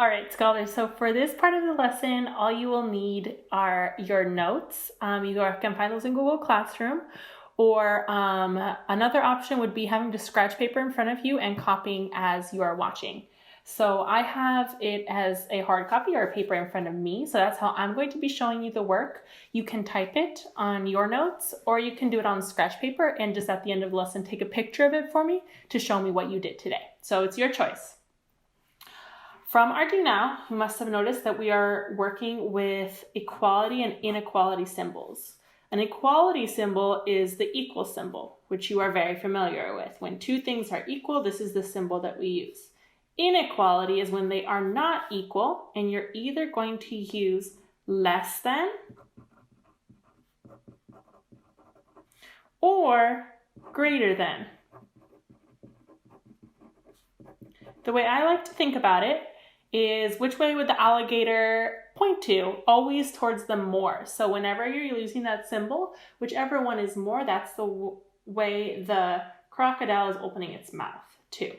All right, scholars, so for this part of the lesson, all you will need are your notes. You can find those in Google Classroom, or another option would be having the scratch paper in front of you and copying as you are watching. So I have it as a hard copy or a paper in front of me, so that's how I'm going to be showing you the work. You can type it on your notes, or you can do it on scratch paper and just at the end of the lesson take a picture of it for me to show me what you did today. So it's your choice. From our do now, you must have noticed that we are working with equality and inequality symbols. An equality symbol is the equal symbol, which you are very familiar with. When two things are equal, this is the symbol that we use. Inequality is when they are not equal, and you're either going to use less than or greater than. The way I like to think about it is which way would the alligator point to? Always towards the more. So whenever you're using that symbol, whichever one is more, that's the way the crocodile is opening its mouth to.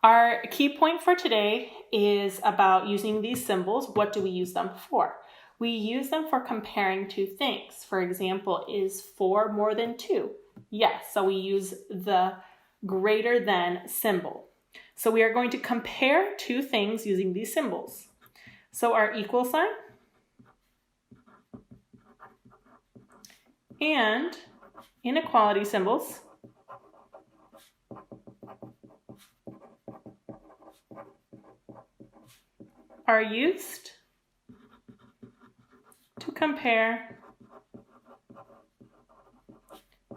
Our key point for today is about using these symbols. What do we use them for? We use them for comparing two things. For example, is 4 more than 2? Yes, so we use the greater than symbol. So we are going to compare two things using these symbols. So our equal sign and inequality symbols are used to compare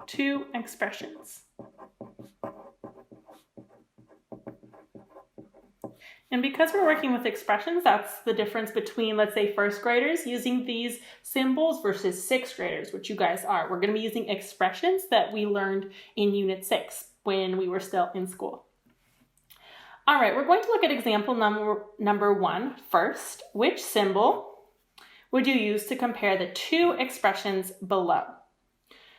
two expressions. And because we're working with expressions, that's the difference between, let's say, first graders using these symbols versus sixth graders, which you guys are. We're going to be using expressions that we learned in Unit 6 when we were still in school. All right, we're going to look at example number 1 first. Which symbol would you use to compare the two expressions below?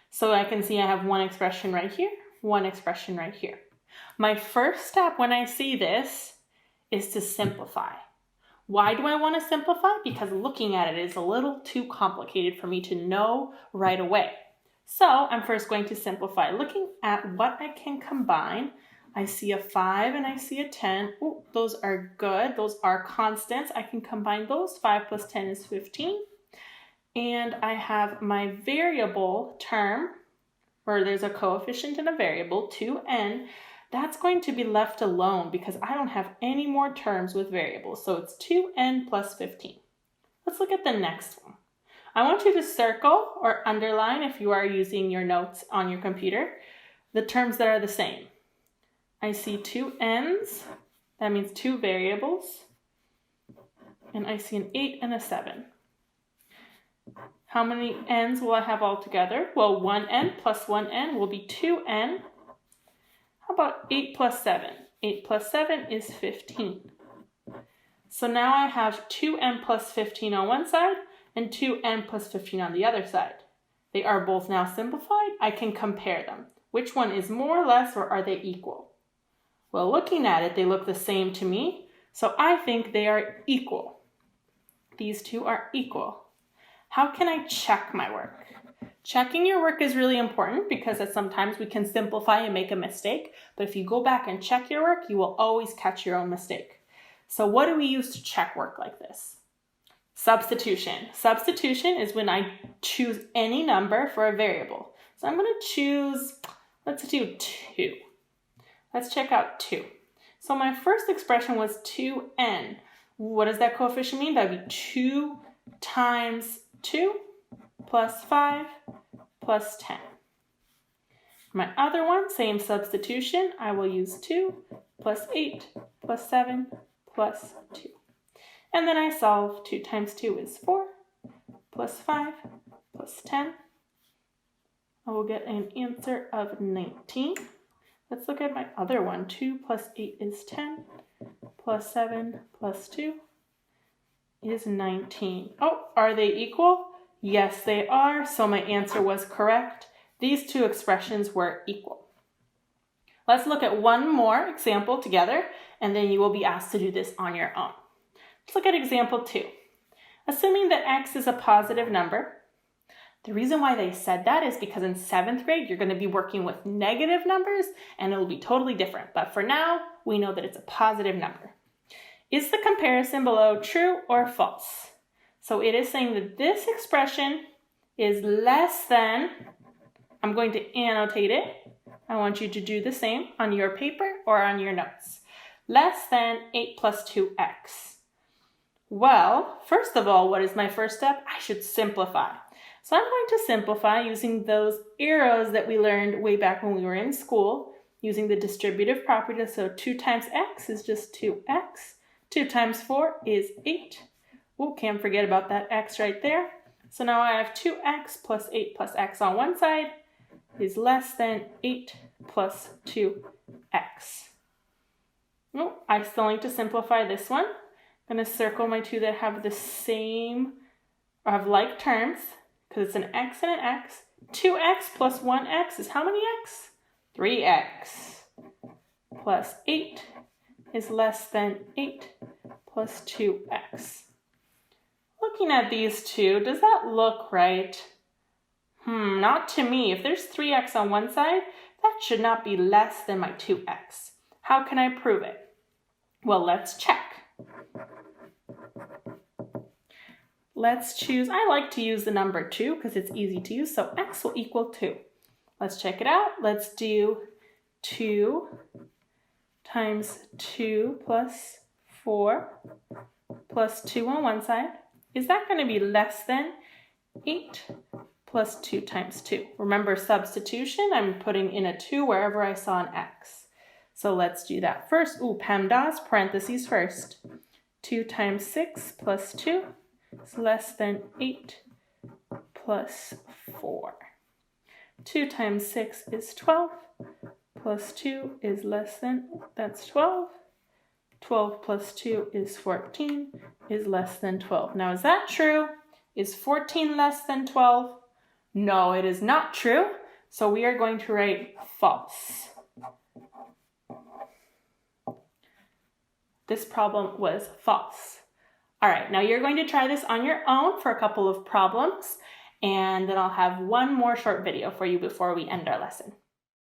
So I can see I have one expression right here, one expression right here. My first step when I see this is to simplify. Why do I want to simplify? Because looking at it is a little too complicated for me to know right away. So I'm first going to simplify. Looking at what I can combine, I see a 5 and I see a 10. Ooh, those are good. Those are constants. I can combine those. 5 plus 10 is 15. And I have my variable term, where there's a coefficient and a variable, 2n. That's going to be left alone because I don't have any more terms with variables. So it's 2n plus 15. Let's look at the next one. I want you to circle or underline, if you are using your notes on your computer, the terms that are the same. I see 2 n's, that means 2 variables, and I see an 8 and a 7. How many n's will I have altogether? Well, 1n plus 1n will be 2n. How about 8 plus 7? 8 plus 7 is 15. So now I have 2n plus 15 on one side and 2n plus 15 on the other side. They are both now simplified. I can compare them. Which one is more, less, or are they equal? Well, looking at it, they look the same to me, so I think they are equal. These two are equal. How can I check my work? Checking your work is really important because sometimes we can simplify and make a mistake, but if you go back and check your work, you will always catch your own mistake. So what do we use to check work like this? Substitution. Substitution is when I choose any number for a variable. So I'm going to choose, let's do 2. Let's check out 2. So my first expression was 2n. What does that coefficient mean? That would be 2 times 2 plus 5 plus 10. My other one, same substitution. I will use 2 plus 8 plus 7 plus 2. And then I solve. 2 times 2 is 4 plus 5 plus 10. I will get an answer of 19. Let's look at my other one. 2 plus 8 is 10 plus 7 plus 2 is 19. Oh, are they equal? Yes, they are. So my answer was correct. These two expressions were equal. Let's look at one more example together, and then you will be asked to do this on your own. Let's look at example 2. Assuming that x is a positive number. The reason why they said that is because in 7th grade, you're going to be working with negative numbers, and it'll be totally different. But for now, we know that it's a positive number. Is the comparison below true or false? So it is saying that this expression is less than, I'm going to annotate it. I want you to do the same on your paper or on your notes. Less than 8 plus 2x. Well, first of all, what is my first step? I should simplify. So I'm going to simplify using those arrows that we learned way back when we were in school, using the distributive property. So 2 times x is just 2x. 2 times 4 is 8. Oh, can't forget about that x right there. So now I have 2x plus 8 plus x on one side is less than 8 plus 2x. Oh, I still need to simplify this one. I'm going to circle my two that have the same, or have like terms, because it's an x and an x. 2x plus 1x is how many x? 3x. Plus 8 is less than 8 plus 2x. Looking at these two, does that look right? Not to me. If there's 3x on one side, that should not be less than my 2x. How can I prove it? Well, let's check. Let's choose, I like to use the number 2 because it's easy to use, so x will equal 2. Let's check it out. Let's do 2 times 2 plus 4 plus 2 on one side. Is that going to be less than 8 plus 2 times 2? Remember substitution, I'm putting in a 2 wherever I saw an x. So let's do that first. PEMDAS, parentheses first. 2 times 6 plus 2 is less than 8 plus 4. 2 times 6 is 12, plus 2 is less than, that's 12. 12 plus 2 is 14, is less than 12. Now, is that true? Is 14 less than 12? No, it is not true. So we are going to write false. This problem was false. All right, now you're going to try this on your own for a couple of problems, and then I'll have one more short video for you before we end our lesson.